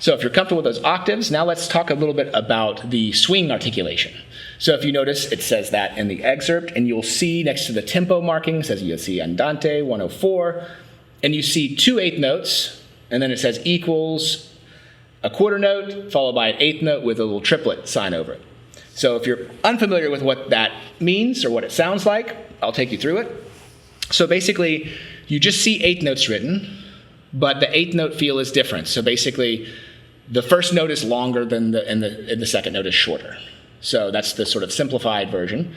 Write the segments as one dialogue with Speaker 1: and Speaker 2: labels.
Speaker 1: So if you're comfortable with those octaves, now let's talk a little bit about the swing articulation. So if you notice, it says that in the excerpt, and you'll see next to the tempo marking, it says you'll see andante 104, and you see 2 eighth notes, and then it says equals a quarter note followed by an eighth note with a little triplet sign over it. So if you're unfamiliar with what that means or what it sounds like, I'll take you through it. So basically, you just see eighth notes written, but the eighth note feel is different. So basically, the first note is longer than and the second note is shorter. So that's the sort of simplified version.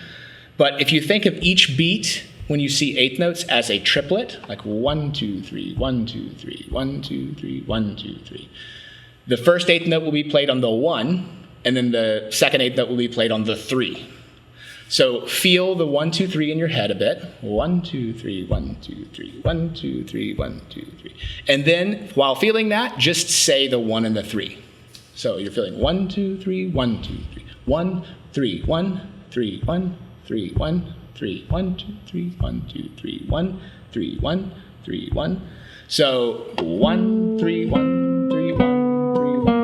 Speaker 1: But if you think of each beat when you see eighth notes as a triplet, like 1, 2, 3, 1, 2, 3, 1, 2, 3, 1, 2, 3. The first eighth note will be played on the 1, and then the second eighth note will be played on the 3. So feel the 1, 2, 3 in your head a bit. 1, 2, 3, 1, 2, 3, 1, 2, 3, 1, 2, 3. And then while feeling that, just say the 1 and the 3. So you're feeling 1, 2, 3, 1, 2, 3. 1, 3, 1, 3, 1, 3, 1, 3, 1, 2, 3, 1, 2, 3, 1, 3, 1, 3, 1. So 1, 3, 1, 3, 1, 3, 1.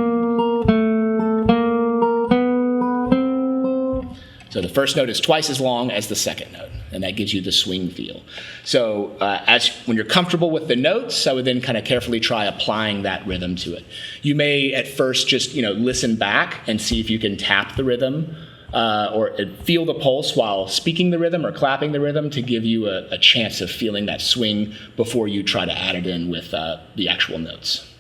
Speaker 1: So the first note is twice as long as the second note, and that gives you the swing feel. So when you're comfortable with the notes, I would then kind of carefully try applying that rhythm to it. You may at first just listen back and see if you can tap the rhythm or feel the pulse while speaking the rhythm or clapping the rhythm to give you a chance of feeling that swing before you try to add it in with the actual notes.